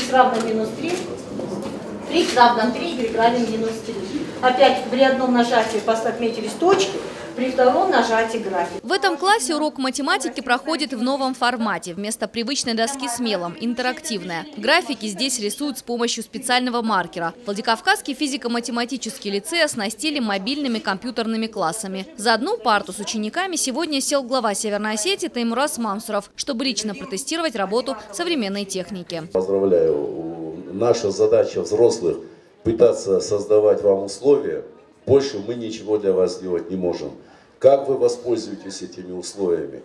x равно минус 3, 3x равно 3, y равен минус 3. Опять при одном нажатии отметились точки, при втором нажатии график. В этом классе урок математики проходит в новом формате. Вместо привычной доски с мелом – интерактивная. Графики здесь рисуют с помощью специального маркера. Владикавказский физико-математический лицей оснастили мобильными компьютерными классами. За одну парту с учениками сегодня сел глава Северной Осетии Таймураз Мансуров, чтобы лично протестировать работу современной техники. Поздравляю. Наша задача взрослых – пытаться создавать вам условия. Больше мы ничего для вас сделать не можем. Как вы воспользуетесь этими условиями?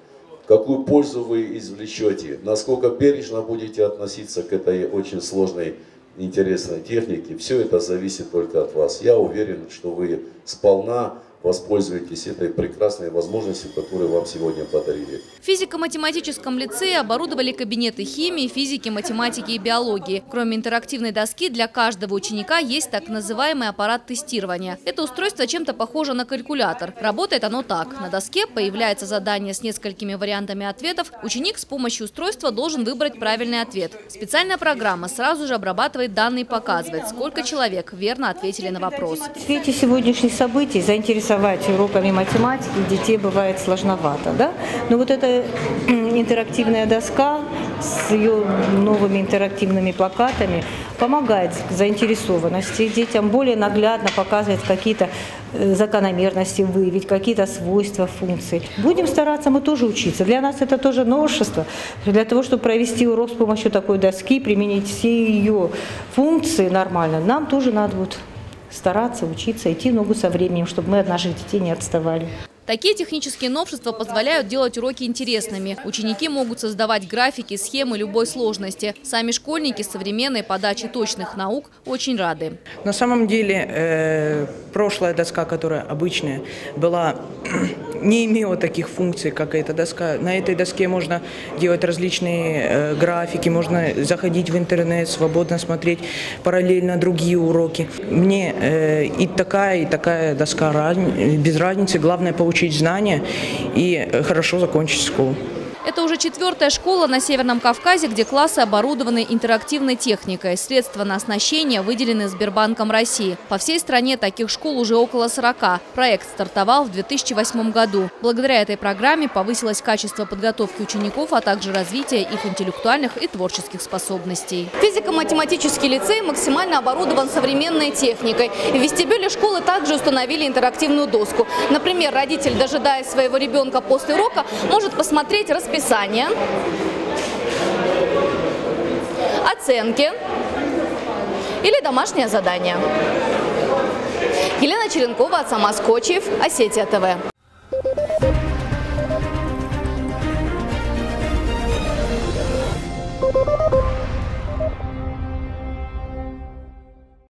Какую пользу вы извлечете? Насколько бережно будете относиться к этой очень сложной, интересной технике? Все это зависит только от вас. Я уверен, что вы сполна воспользуетесь этой прекрасной возможностью, которую вам сегодня подарили. В физико-математическом лицее оборудовали кабинеты химии, физики, математики и биологии. Кроме интерактивной доски, для каждого ученика есть так называемый аппарат тестирования. Это устройство чем-то похоже на калькулятор. Работает оно так. На доске появляется задание с несколькими вариантами ответов. Ученик с помощью устройства должен выбрать правильный ответ. Специальная программа сразу же обрабатывает данные и показывает, сколько человек верно ответили на вопрос. В свете сегодняшних событий заинтересовать уроками математики детей бывает сложновато, да? Но вот эта интерактивная доска с ее новыми интерактивными плакатами помогает заинтересованности. Детям более наглядно показывает какие-то закономерности, выявить какие-то свойства функций. Будем стараться мы тоже учиться. Для нас это тоже новшество. Для того, чтобы провести урок с помощью такой доски, применить все ее функции нормально, нам тоже надо вот стараться, учиться, идти в ногу со временем, чтобы мы от наших детей не отставали. Такие технические новшества позволяют делать уроки интересными. Ученики могут создавать графики, схемы любой сложности. Сами школьники с современной подачей точных наук очень рады. На самом деле, прошлая доска, которая обычная, не имела таких функций, как эта доска. На этой доске можно делать различные графики, можно заходить в интернет, свободно смотреть параллельно другие уроки. Мне и такая доска без разницы. Главное получить знания и хорошо закончить школу. Это уже 4-я школа на Северном Кавказе, где классы оборудованы интерактивной техникой. Средства на оснащение выделены Сбербанком России. По всей стране таких школ уже около 40. Проект стартовал в 2008 году. Благодаря этой программе повысилось качество подготовки учеников, а также развитие их интеллектуальных и творческих способностей. Физико-математический лицей максимально оборудован современной техникой. В вестибюле школы также установили интерактивную доску. Например, родитель, дожидаясь своего ребенка после урока, может посмотреть расписание, оценки или домашнее задание. Елена Черенкова, Атсамас Кочиев, Осетия ТВ.